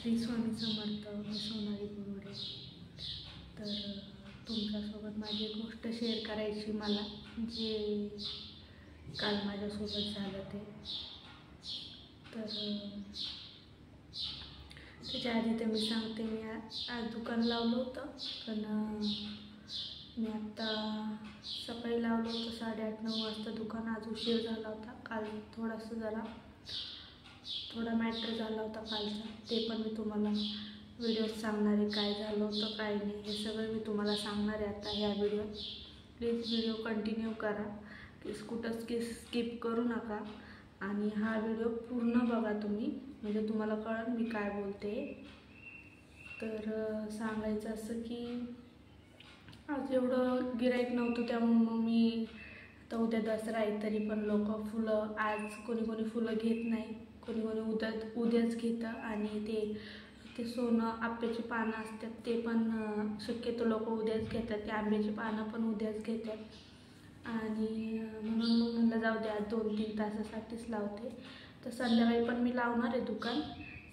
श्री स्वामी समर्थ. मी सोनाली बोरवडे. तर तुमच्यासोबत माझी एक गोष्ट शेअर करायची मला, जे काल माझ्यासोबत झालं ते. तर त्याच्या आधी तर मी सांगते, मी आज दुकान लावलं होतं, पण मी आत्ता सकाळी लावलं होतं 8:30-9 वाजता दुकान. आज उशीर झाला होता. काल थोडा मॅटर झाला होता कालचा, ते पण मी तुम्हाला व्हिडिओत सांगणार आहे. काय झालं होतं काय नाही हे सगळं मी तुम्हाला सांगणार आहे आता ह्या व्हिडिओत. प्लीज व्हिडिओ कंटिन्यू करा, कुठं स्किप करू नका आणि हा व्हिडिओ पूर्ण बघा तुम्ही, म्हणजे तुम्हाला कळेल मी काय बोलते. तर सांगायचं असं की आज एवढं गिऱ्हाईक नव्हतं, त्यामुळे मग मी आता उद्या दसरा आहे तरी पण लोक फुलं, आज कोणी फुलं घेत नाही, कोणी उद्याच घेतं. आणि ते सोनं आंब्याची पानं असतात ते पण शक्यतो लोक उद्याच घेतात, ते आंब्याची पानं पण उद्याच घेतात. आणि म्हणून मग म्हणलं जाऊ द्या, 2-3 तासासाठीच लावते. तर संध्याकाळी पण मी लावणार आहे दुकान.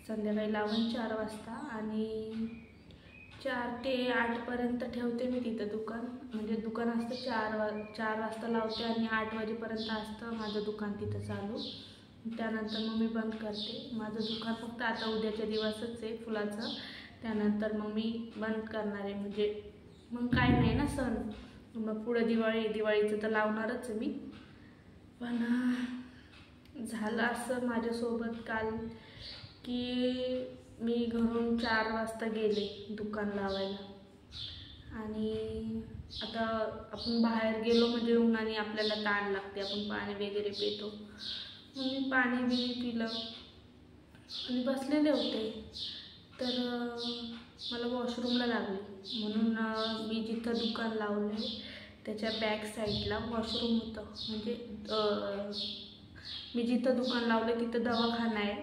संध्याकाळी लावून 4 वाजता आणि 4 ते 8पर्यंत ठेवते मी तिथं दुकान. म्हणजे दुकान असतं 4 वाजता लावते आणि 8 वाजेपर्यंत असतं माझं दुकान तिथं चालू. त्यानंतर मग मी बंद करते माझं दुकान. फक्त आता उद्याच्या दिवसच आहे फुलाचं, त्यानंतर मग मी बंद करणार आहे. म्हणजे मग काय नाही ना सण, मग पुढं दिवाळीचं तर लावणारच आहे मी. पण झालं असं माझ्यासोबत काल की मी घरून 4 वाजता गेले दुकान लावायला. आणि आता आपण बाहेर गेलो म्हणजे उन्हाने आपल्याला ताण लागते, आपण पाणी वगैरे पितो. मग मी पाणी पिलं आणि बसलेले होते, तर मला वॉशरूमला लागले. म्हणून मी जिथं दुकान लावलं त्याच्या बॅक साईडला वॉशरूम होतं. म्हणजे मी जिथं दुकान लावलं तिथं दवाखाना आहे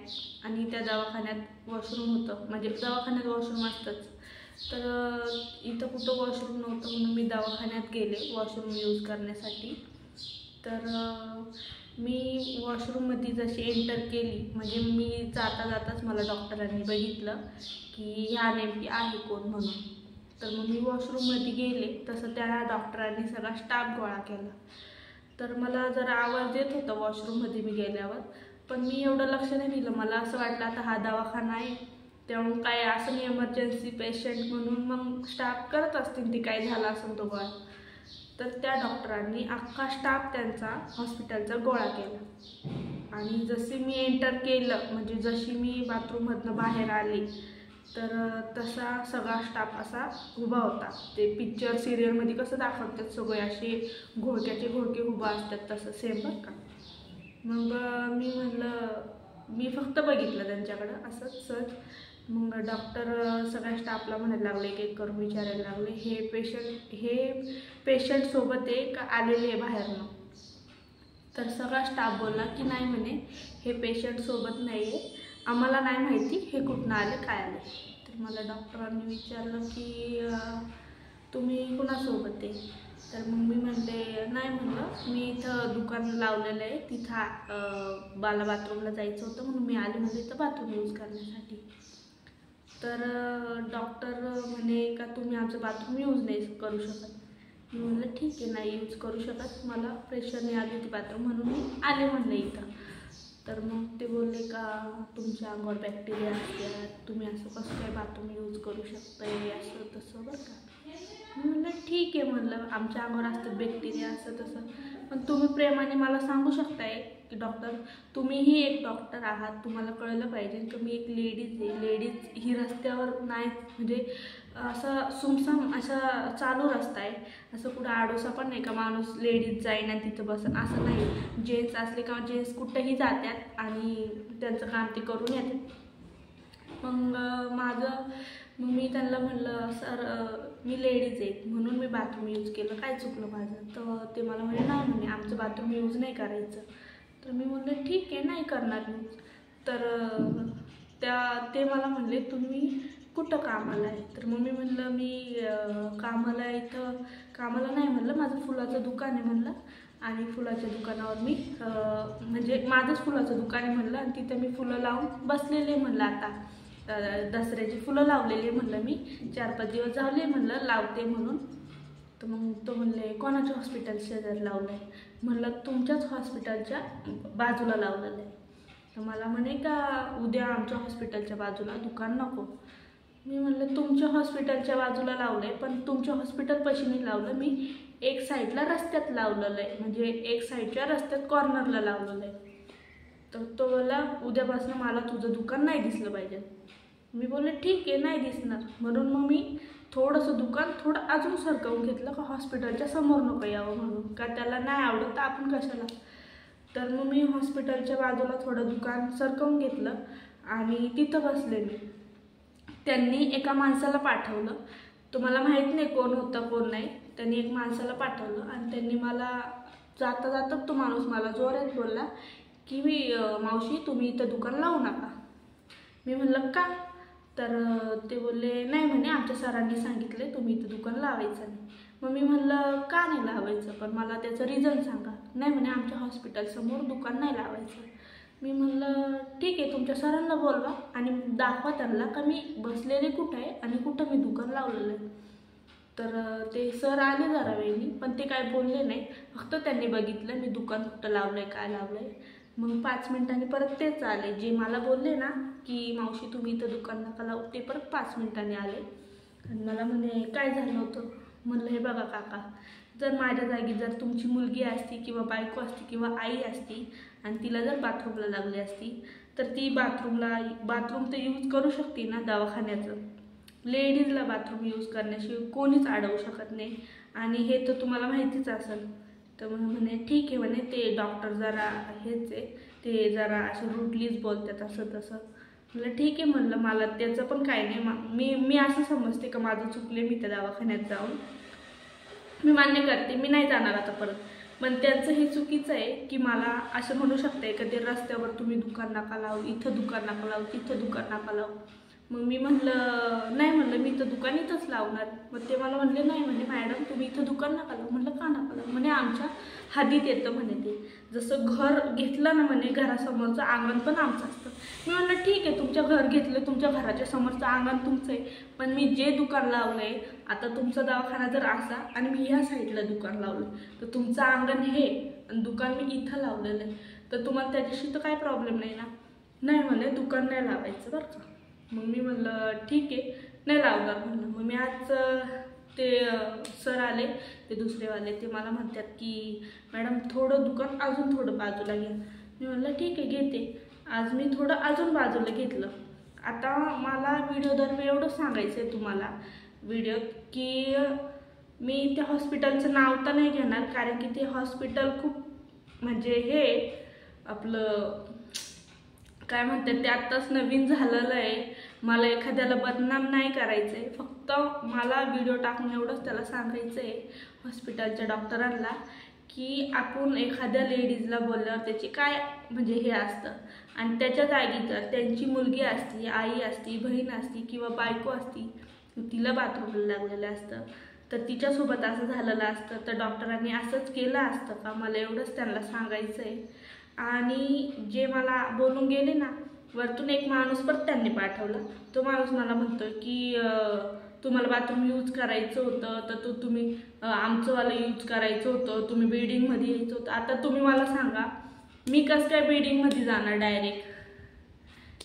आणि त्या दवाखान्यात वॉशरूम होतं. म्हणजे दवाखान्यात वॉशरूम असतंच, तर इथं कुठं वॉशरूम नव्हतं म्हणून मी दवाखान्यात गेले वॉशरूम यूज करण्यासाठी. तर मी वॉशरूममध्ये जशी एंटर केली, म्हणजे मी जाताच मला डॉक्टरांनी बघितलं की ह्या नेमकी आहे कोण म्हणून. तर मग मी वॉशरूममध्ये गेले, तसं त्या डॉक्टरांनी सगळा स्टाफ गोळा केला. तर मला जरा आवाज येत होता वॉशरूममध्ये मी गेल्यावर, पण मी एवढं लक्ष नाही दिलं. मला असं वाटलं आता हा दवाखाना आहे, त्यामुळे काय असं नाही इमर्जन्सी पेशंट म्हणून मग स्टाफ करत असतील ती काय झालं असेल तो गोळा. तर त्या डॉक्टरांनी अख्खा स्टाफ त्यांचा हॉस्पिटलचा गोळा केला. आणि जशी मी एंटर केलं, म्हणजे जशी मी बाथरूममधनं बाहेर आली, तर तसा सगळा स्टाफ असा उभा होता. ते पिक्चर सिरियलमध्ये कसं दाखवतात सगळे असे घोळके उभा असतात, तसं सेम बरं का. मग मी म्हणलं, मी फक्त बघितलं त्यांच्याकडं असंच सहज. मग डॉक्टर सगळ्या स्टाफला म्हणायला लागले, एक करून विचारायला लागले, हे पेशंटसोबत एक आलेले आहे बाहेरनं. तर सगळा स्टाफ बोलला की नाही म्हणे, हे पेशंटसोबत नाही आहे, आम्हाला नाही माहिती हे कुठनं आले काय आले. तर मला डॉक्टरांनी विचारलं की तुम्ही कुणासोबत आहे. तर मग मी म्हणते नाही, म्हणलं मी इथं दुकान लावलेलं आहे, तिथं मला बाथरूमला जायचं होतं म्हणून मी आले म्हणजे इथं बाथरूम यूज करण्यासाठी. तर डॉक्टर म्हणे का तुम्ही आमचं बाथरूम यूज नाही करू शकत. मी म्हणलं ठीक आहे, नाही यूज करू शकत, मला प्रेशरने आली होती बाथरूम म्हणून मी आले म्हणलं इथं. तर मग ते बोलले का तुमच्या अंगावर बॅक्टेरिया असतात, तुम्ही असं कसं काय बाथरूम यूज करू शकताय, असं तसं बरं का. मी म्हणलं ठीक आहे, म्हणलं आमच्या अंगावर असतात बॅक्टेरिया असं तसं, पण तुम्ही प्रेमाने मला सांगू शकताय की डॉक्टर तुम्हीही एक डॉक्टर आहात, तुम्हाला कळलं पाहिजे की मी एक लेडीज आहे. लेडीज ही रस्त्यावर नाही, म्हणजे असं सुमसाम असा चालू रस्ता आहे, असं कुठं आडोसा पण नाही का माणूस लेडीज जाईन आणि तिथं बसन, असं नाही. जेंट्स असले का जेंट्स कुठंही जातात आणि त्यांचं काम ते करून येतात. मग मी त्यांना म्हणलं सर मी लेडीज आहे म्हणून मी बाथरूम यूज केलं, काय चुकलं माझं. तर ते मला म्हणे नाही म्हणे आमचं बाथरूम यूज नाही करायचं. तर मी म्हणलं ठीक आहे, नाही करणार यूज. तर ते मला म्हणले तुम्ही कुठं कामाला आहे. तर मग मी म्हणलं मी कामाला इथं कामाला नाही म्हणलं, माझं फुलाचं दुकान आहे म्हणलं, आणि फुलाच्या दुकानावर मी म्हणजे माझंच फुलाचं दुकान आहे म्हणलं, आणि तिथं मी फुलं लावून बसलेले म्हणलं आता. दसऱ्याची फुलं लावलेली म्हणलं मी 4-5 दिवस झाले म्हणलं लावते म्हणून. तर मग तो म्हणले कोणाच्या हॉस्पिटल शेजारी लावलं आहे. म्हणलं तुमच्याच हॉस्पिटलच्या बाजूला लावलेलं आहे. तर मला म्हणे का उद्या आमच्या हॉस्पिटलच्या बाजूला दुकान नको. मी म्हणलं तुमच्या हॉस्पिटलच्या बाजूला लावलं आहे, पण तुमच्या हॉस्पिटलपाशी नाही लावलं, मी एक साईडला रस्त्यात लावलेलं आहे, म्हणजे एक साईडच्या रस्त्यात कॉर्नरला लावलेलं आहे. तर तो बोलला उद्यापासून मला तुझं दुकान नाही दिसलं पाहिजे. मी बोलले ठीक आहे नाही दिसणार. म्हणून मग मी थोडंसं दुकान थोडं अजून सरकवून घेतलं का हॉस्पिटलच्या समोर नको यावं म्हणून, का त्याला नाही आवडत तर आपण कशाला. तर मग मी हॉस्पिटलच्या बाजूला थोडं दुकान सरकवून घेतलं आणि तिथं बसले मी. त्यांनी एका माणसाला पाठवलं, तुम्हाला माहीत नाही कोण होतं कोण नाही. त्यांनी एक माणसाला पाठवलं आणि त्यांनी मला जाता जाता तो माणूस मला जोरात बोलला की मावशी तुम्ही इथं दुकान लावू नका. मी म्हणलं का. तर ते बोलले नाही म्हणे आमच्या सरांनी सांगितले तुम्ही इथं दुकान लावायचं नाही. मग मी म्हणलं का नाही लावायचं, पण मला त्याचं रिझन सांगा. नाही म्हणे आमच्या हॉस्पिटलसमोर दुकान नाही लावायचं. मी म्हणलं ठीक आहे तुमच्या सरांना बोलवा आणि दाखवा त्यांना का मी बसलेले कुठं आहे आणि कुठं मी दुकान लावलेलं आहे. तर ते सर आले जरा वेळी, पण ते काय बोलले नाही, फक्त त्यांनी बघितलं मी दुकान कुठं लावलं आहे काय लावलं आहे. मग 5 मिनिटांनी परत तेच आले, जे मला बोलले ना की मावशी तुम्ही इथं दुकान नका लावू, ते परत 5 मिनिटांनी आले आणि मला म्हणे काय झालं होतं. म्हणलं हे बघा काका, जर माझ्या जागी जर तुमची मुलगी असती किंवा बायको असती किंवा आई असती आणि तिला जर बाथरूमला लागली असती तर ती बाथरूम तर यूज करू शकते ना दवाखान्याचं. लेडीजला बाथरूम यूज करण्याशिवाय कोणीच अडवू शकत नाही आणि हे तर तुम्हाला माहितीच असेल. तर म्हणे ठीक आहे म्हणे ते डॉक्टर जरा हेच आहे, ते जरा असं रूडलीच बोलतात असं तसं. म्हणलं ठीक आहे म्हणलं मला त्याचं पण काय नाही, मी असं समजते का माझं चुकले, मी त्या दवाखान्यात जाऊन मी मान्य करते मी नाही जाणार आता परत. पण त्यांचं हे चुकीचं आहे की मला असं म्हणू शकते का ते रस्त्यावर तुम्ही दुकान नका लावू, इथं दुकान नका लावू, तिथं दुकान नका लावू. मग मी म्हणलं नाही म्हणलं मी इथं दुकान इथंच लावणार. मग ते मला म्हणले नाही म्हणे मॅडम तुम्ही इथं दुकान नका लावू. म्हणलं का नका लावू. म्हणे आमच्या हद्दीत येतं म्हणे ते, जसं घर घेतलं ना म्हणे घरासमोरचं अंगण पण आमचं असतं. मी म्हणलं ठीक आहे तुमच्या घर घेतलं, तुमच्या घराच्या समोरचं अंगण तुमचं आहे, पण मी जे दुकान लावलं आहे आता तुमचा दवाखाना जर असा आणि मी ह्या साईडला दुकान लावलं तर तुमचं अंगण हे आणि दुकान मी इथं लावलेलं आहे तर तुम्हाला त्याच्याशी तर काय प्रॉब्लेम नाही ना. नाही म्हणे दुकान नाही लावायचं बरं का. मग मी म्हणलं ठीक आहे नाही लावणार म्हणलं. मग मी आज ते सर आले ते दुसरेवाले, ते मला म्हणतात की मॅडम थोडं दुकान अजून थोडं बाजूला घ्या. मी म्हणलं ठीक आहे घेते. आज मी थोडं अजून बाजूला घेतलं. आता मला व्हिडिओ दरवेळी एवढं सांगायचं आहे तुम्हाला व्हिडिओत की मी त्या हॉस्पिटलचं नाव तर नाही घेणार, कारण की ते हॉस्पिटल खूप म्हणजे हे आपलं काय म्हणतात ते आत्ताच नवीन झालेलं आहे. मला एखाद्याला बदनाम नाही करायचं आहे, फक्त मला व्हिडिओ टाकून एवढंच त्याला सांगायचं आहे हॉस्पिटलच्या डॉक्टरांना की आपण एखाद्या लेडीजला बोलल्यावर त्याची काय म्हणजे हे असतं आणि त्याच्या जागी जर त्यांची मुलगी असती, आई असती, बहीण असती किंवा बायको असती, तिला बाथरूमला लागलेलं असतं तर तिच्यासोबत असं झालेलं असतं तर डॉक्टरांनी असंच केलं असतं का. मला एवढंच त्यांना सांगायचं आहे. आणि जे मला बोलून गेले ना वरतून एक माणूस परत त्यांनी पाठवला, तो माणूस मला म्हणतो की तुम्हाला बाथरूम यूज करायचं होतं तर तुम्ही आमचंवालं यूज करायचं होतं, तुम्ही बिल्डिंगमध्ये यायचं होतं. आता तुम्ही मला सांगा मी कसं काय बिल्डिंगमध्ये जाणार. डायरेक्ट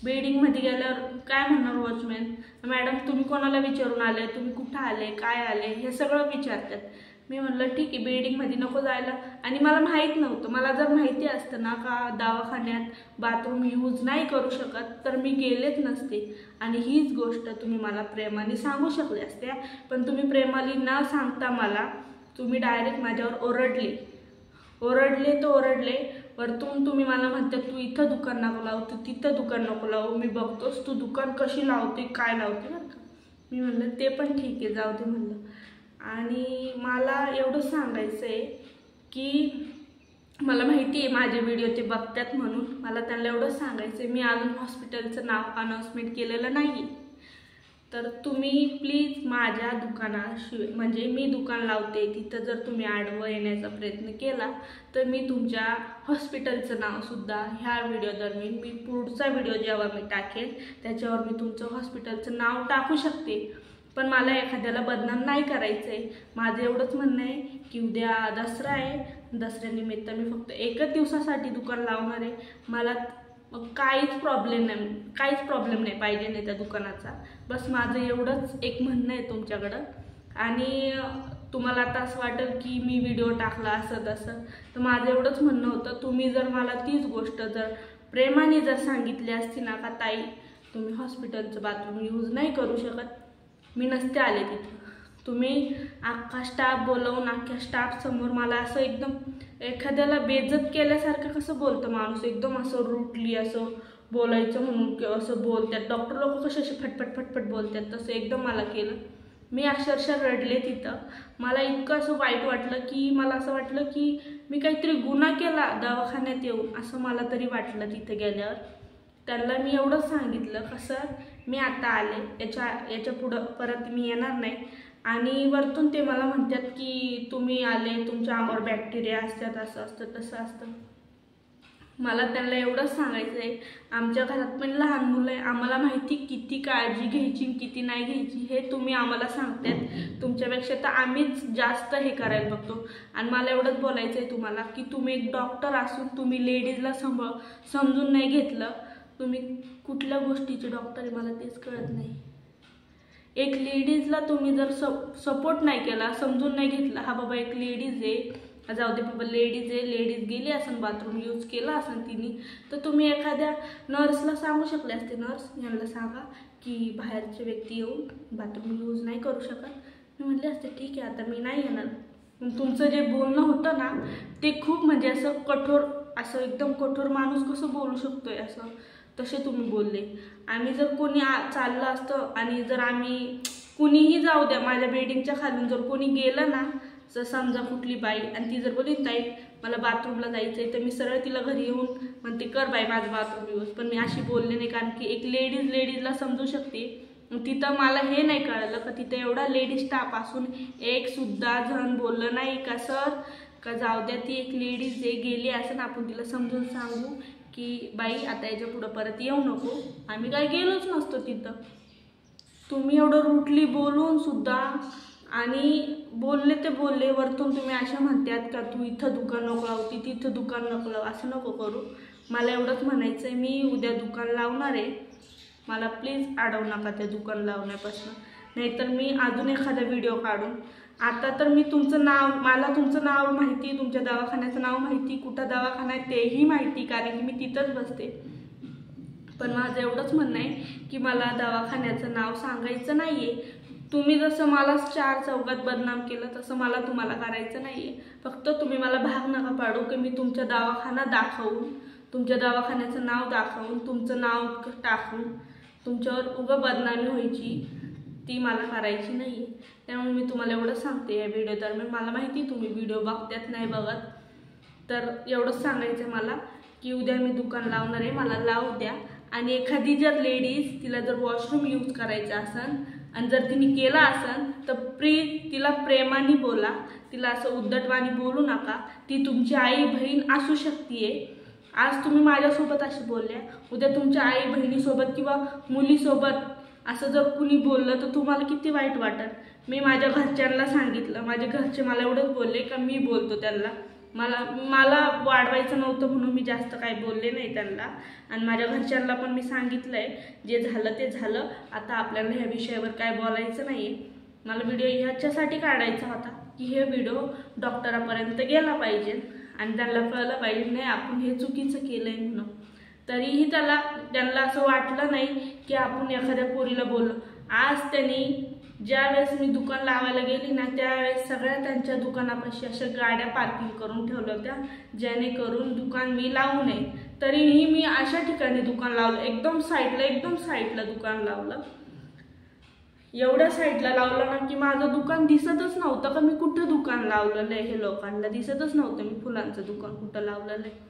बिल्डिंगमध्ये गेल्यावर काय म्हणणार वॉचमॅन, मॅडम तुम्ही कोणाला विचारून आले, तुम्ही कुठं आले, काय आले, हे सगळं विचारतात. मी म्हणलं ठीक आहे बिल्डिंगमध्ये नको जायला. आणि मला माहीत नव्हतं, मला जर माहिती असतं ना का दवाखान्यात बाथरूम यूज नाही करू शकत तर मी गेलेच नसते आणि हीच गोष्ट तुम्ही मला प्रेमाने सांगू शकले असत्या. पण तुम्ही प्रेमाने न सांगता मला तुम्ही डायरेक्ट माझ्यावर ओरडले तर ओरडले. वरतून तुम्ही मला म्हणता तू इथं दुकान नको लावू, तू तिथं दुकान नको लावू, मी बघतोस तू दुकान कशी लावते काय लावते बरं का. मी म्हणलं ते पण ठीक आहे जाऊ दे म्हणलं. आणि मला एवढं सांगायचं आहे की मला माहिती आहे माझे व्हिडिओ ते बघतात म्हणून मला त्यांना एवढं सांगायचं आहे मी अजून हॉस्पिटलचं नाव अनाउन्समेंट केलेलं नाही. तर तुम्ही प्लीज माझ्या दुकानाशिवाय म्हणजे मी दुकान लावते तिथं जर तुम्ही आडवं येण्याचा प्रयत्न केला तर मी तुमच्या हॉस्पिटलचं नावसुद्धा ह्या व्हिडिओ दरम्यान मी पुढचा व्हिडिओ जेव्हा मी टाकेल त्याच्यावर मी तुमचं हॉस्पिटलचं नाव टाकू शकते। पण मला एखाद्याला बदनाम नाही करायचं आहे। माझं एवढंच म्हणणं आहे की उद्या दसरा आहे, दसऱ्यानिमित्त मी फक्त एकच दिवसासाठी दुकान लावणार आहे। मला काहीच प्रॉब्लेम नाही पाहिजे नाही त्या दुकानाचा। बस माझं एवढंच एक म्हणणं आहे तुमच्याकडं। आणि तुम्हाला आता असं वाटेल की मी व्हिडिओ टाकला असं तसं, तर माझं एवढंच म्हणणं होतं तुम्ही जर मला तीच गोष्ट जर प्रेमाने जर सांगितली असती ना का ताई तुम्ही हॉस्पिटलचं बाथरूम यूज नाही करू शकत, मी नसते आले तिथं। तुम्ही अख्खा स्टाफ बोलवून अख्ख्या स्टाफ समोर मला असं एकदम एखाद्याला बेइज्जत केल्यासारखं कसं बोलतं माणूस, एकदम असं रूटली असं बोलायचं म्हणून असं बोलतात। डॉक्टर लोक कसे असे फटफट बोलतात तसं एकदम मला केलं। मी अक्षरशः रडले तिथं। मला इतकं असं वाईट वाटलं की मला असं वाटलं की मी काहीतरी गुन्हा केला दवाखान्यात येऊन, असं मला तरी वाटलं तिथे गेल्यावर। त्यांना मी एवढंच सांगितलं कसं मी आता आले, याच्या पुढं परत मी येणार नाही। आणि वरतून ते मला म्हणतात की तुम्ही आले तुमच्या अंगावर बॅक्टेरिया असतात, असं असतं तसं असतं। मला त्यांना एवढंच सांगायचं आहे आमच्या घरात पण लहान मुलं आहे, आम्हाला माहिती किती काळजी घ्यायची किती नाही घ्यायची हे तुम्ही आम्हाला सांगतात। तुमच्यापेक्षा तर आम्हीच जास्त हे करायला बघतो। आणि मला एवढंच बोलायचं आहे तुम्हाला की तुम्ही एक डॉक्टर असून तुम्ही लेडीजला समजून नाही घेतलं। तुम्ही कुठल्या गोष्टीचे डॉक्टर आहे मला तेच कळत नाही। एक लेडीजला तुम्ही जर सपोर्ट नाही केला, समजून नाही घेतला, हा बाबा एक लेडीज आहे, जाऊ दे बाबा लेडीज आहे, लेडीज गेली असन बाथरूम यूज केला असन तिने, तर तुम्ही एखाद्या नर्सला सांगू शकले असते नर्स यांना सांगा की बाहेरचे व्यक्ती येऊन बाथरूम यूज नाही करू शकत। मी म्हटले असते ठीक आहे आता मी नाही येणार। तुमचं जे बोलणं होतं ना ते खूप म्हणजे असं कठोर, असं एकदम कठोर माणूस कसं बोलू शकतोय असं तसे तुम्ही बोलले। आम्ही जर कोणी चाललं असतं आणि जर आम्ही कुणीही जाऊ द्या माझ्या बिल्डिंगच्या खालून जर कोणी गेलं ना, जर समजा कुठली बाई आणि ती जर बोलली ताई मला बाथरूमला जायचं आहे, तर मी सरळ तिला घरी येऊन म्हणते कर बाई माझं बाथरूम यूज। पण मी अशी बोलले नाही कारण की एक लेडीजला समजू शकते। तिथं मला हे नाही कळलं का तिथं एवढा लेडीज स्टाफ असून एक सुद्धा जण बोललं नाही का सर का जाऊ द्या ती एक लेडीज जे गेली असं आपण तिला समजून सांगू की बाई आता याच्या पुढं परत येऊ नको, आम्ही काय गेलोच नसतो तिथं। तुम्ही एवढं रूटली बोलून सुद्धा आणि बोलले ते बोलले वरतून तुम्ही अशा म्हणतात का तू इथं दुकान नको लावू तिथं दुकान नको लावू, असं नको करू। मला एवढंच म्हणायचं आहे मी उद्या दुकान लावणार आहे, मला प्लीज अडवू नका त्या दुकान लावण्यापासून, नाहीतर मी अजून एखादा व्हिडिओ काढून। आता तर मी तुमचं नाव, मला तुमचं नाव माहिती, तुमच्या दवाखान्याचं नाव माहिती, कुठं दवाखाना आहे तेही माहिती कारण की मी तिथंच बसते। पण माझं एवढंच म्हणणं आहे की मला दवाखान्याचं नाव सांगायचं नाही आहे। तुम्ही जसं मला चार चौकात बदनाम केलं तसं मला तुम्हाला करायचं नाही आहे। फक्त तुम्ही मला भाग नका पाडू की मी तुमच्या दवाखाना दाखवून, तुमच्या दवाखान्याचं नाव दाखवून, तुमचं नाव टाकून तुमच्यावर उगाच बदनामी व्हायची ती मला करायची नाही आहे। त्यामुळे मी तुम्हाला एवढंच सांगते या व्हिडिओ दरम्यान, मला माहिती तुम्ही व्हिडिओ बघतात नाही बघत, तर एवढंच सांगायचं आहे मला की उद्या मी दुकान लावणार आहे, मला लावू द्या। आणि एखादी जर लेडीज तिला जर वॉशरूम यूज करायचं असन आणि जर तिने केला असन तर तिला प्रेमाने बोला, तिला असं उद्धटवाणी बोलू नका। ती तुमची आई बहीण असू शकते। आज तुम्ही माझ्यासोबत अशी बोलल्या, उद्या तुमच्या आई बहिणीसोबत किंवा मुलीसोबत असं जर कुणी बोललं तर तुम्हाला किती वाईट वाटेल। मी माझ्या घरच्यांना सांगितलं, माझे घरचे मला एवढंच बोलले का मी बोलतो त्यांना, मला वाढवायचं नव्हतं म्हणून मी जास्त काही बोलले नाही त्यांना। आणि माझ्या घरच्यांना पण मी सांगितलंय जे झालं ते झालं, आता आपल्याला ह्या विषयावर काय बोलायचं नाही। मला व्हिडिओ ह्याच्यासाठी काढायचा होता की हे व्हिडिओ डॉक्टरापर्यंत गेला पाहिजे आणि त्यांना कळलं पाहिजे नाही आपण हे चुकीचं केलंय म्हणून। तरीही त्यांना असं वाटलं नाही की आपण एखाद्या पोरीला बोललो। आज त्यांनी ज्यावेळेस मी दुकान लावायला गेली ना त्यावेळेस सगळ्या त्यांच्या दुकानापाशी अशा गाड्या पार्किंग करून ठेवल्या होत्या जेणेकरून दुकान मी लावू नये। तरीही मी अशा ठिकाणी दुकान लावलं, एकदम साईडला दुकान लावलं, एवढ्या साईडला लावलं ना की माझं दुकान दिसतच नव्हतं का मी कुठं दुकान लावलेलं आहे। हे लोकांना दिसतच नव्हतं मी फुलांचं दुकान कुठं लावलेलं आहे।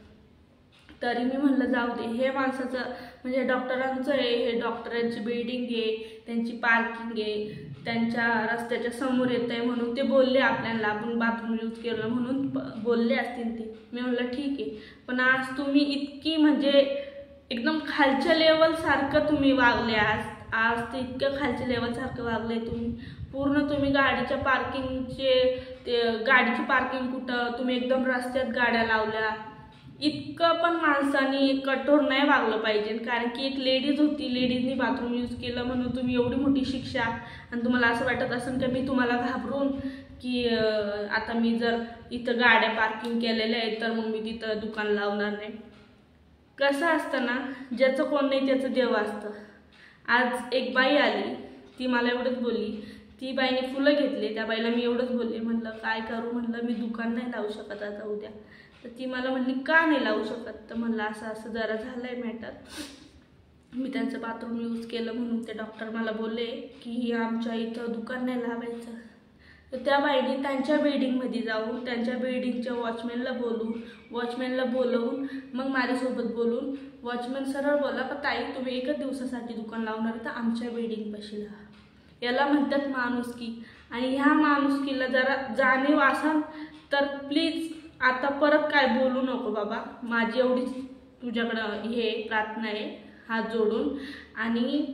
तरी मी म्हणलं जाऊ दे, हे माणसाचं म्हणजे डॉक्टरांचं आहे, हे डॉक्टरांची बिल्डिंग आहे, त्यांची पार्किंग आहे, त्यांच्या रस्त्याच्या समोर येत आहे म्हणून ते बोलले आपल्याला, आपण बाथरूम यूज केलं म्हणून बोलले असतील ते. मी म्हणलं ठीक आहे, पण आज तुम्ही इतकी म्हणजे एकदम खालच्या लेवलसारखं तुम्ही वागले. आज ते इतकं खालच्या लेवलसारखं वागले तुम्ही. पूर्ण तुम्ही गाडीच्या पार्किंगचे गाडीची पार्किंग कुठं, तुम्ही एकदम रस्त्यात गाड्या लावल्या. इतकं पण माणसाने कठोर नाही वागलं पाहिजे, कारण की एक लेडीज होती, लेडीजनी बाथरूम यूज केलं म्हणून तुम्ही एवढी मोठी शिक्षा. आणि तुम्हाला असं वाटत असेल की मी तुम्हाला घाबरून की आता मी जर इथं गाड्या पार्किंग केलेल्या आहेत तर मग मी तिथं दुकान लावणार नाही. कसं असतं ना, ज्याचं कोण नाही त्याचं देव असतं. आज एक बाई आली, ती मला एवढंच बोलली, ती बाईने फुलं घेतले, त्या बाईला मी एवढंच बोलले, म्हटलं काय करू, म्हटलं मी दुकान नाही लावू शकत आता उद्या. तर ती मला म्हणली का नाही लावू शकत, तर म्हणलं असं असं जरा झालं आहे मॅटर, मी त्यांचं बाथरूम यूज केलं म्हणून ते डॉक्टर मला बोलले की आमच्या इथं दुकान नाही लावायचं. तर त्या बाईने त्यांच्या बिल्डिंगमध्ये जाऊन त्यांच्या बिल्डिंगच्या वॉचमॅनला बोलवून मग माझ्यासोबत बोलून वॉचमॅन सरळ बोला का ताई तुम्ही एकच दिवसासाठी दुकान लावणार तर आमच्या बिल्डिंगपाशी लावा. याला म्हणतात माणुसकी. आणि ह्या माणुसकीला जरा जाणीव असाल तर प्लीज आता परत काय बोलू नको बाबा. माझी एवढीच तुझ्याकडं हे प्रार्थना आहे हात जोडून. आणि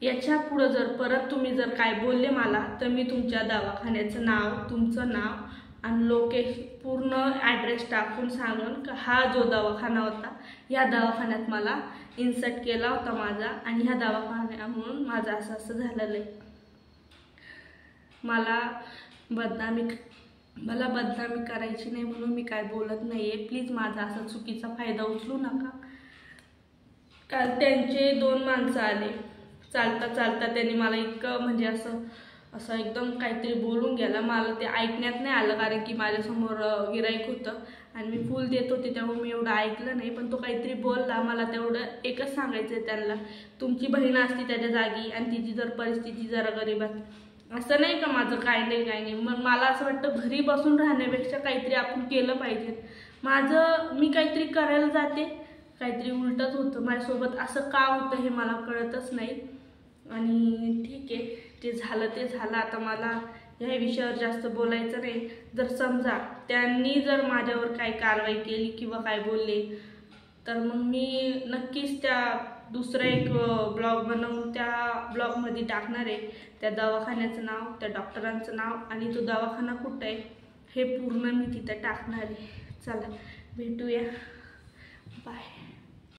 याच्या पुढं जर परत तुम्ही जर काय बोलले मला तर मी तुमच्या दवाखान्याचं नाव, तुमचं नाव आणि पूर्ण ॲड्रेस टाकून सांगून का हा जो दवाखाना होता या दवाखान्यात मला इन्सर्ट केला होता माझा आणि ह्या दवाखान्यामुळून माझं असं असं झालेलं आहे. मला बदनामी करायची नाही म्हणून मी काय बोलत नाही आहे. प्लीज माझा असा चुकीचा फायदा उचलू नका. काल त्यांचे 2 माणसं आले, चालता चालता त्यांनी मला इतकं म्हणजे असं एकदम काहीतरी बोलून गेला. मला ते ऐकण्यात नाही आलं कारण की माझ्यासमोर गिराईक होतं आणि मी फुल देत होते त्यामुळे मी एवढं ऐकलं नाही. पण तो काहीतरी बोलला. मला तेवढं एकच सांगायचं आहे त्यांना, तुमची बहीण असती त्याच्या जागी आणि तिची जर परिस्थिती जरा गरीब असते. असं नाही का माझं काय नाही. मग मला असं वाटतं घरी बसून राहण्यापेक्षा काहीतरी आपण केलं पाहिजे. मी काहीतरी करायला जाते, काहीतरी उलटच होतं माझ्यासोबत. असं का होतं हे मला कळतच नाही. आणि ठीक आहे, ते झालं. आता मला ह्या विषयावर जास्त बोलायचं नाही. जर समजा त्यांनी जर माझ्यावर काही कारवाई केली किंवा काय बोलले तर मग मी नक्कीच त्या दुसरा एक ब्लॉग बनवून त्या ब्लॉगमध्ये टाकणार आहे. त्या दवाखान्याचं नाव, त्या डॉक्टरांचं नाव आणि तो दवाखाना कुठं आहे हे पूर्ण मी तिथं टाकणार आहे. चला भेटूया, बाय.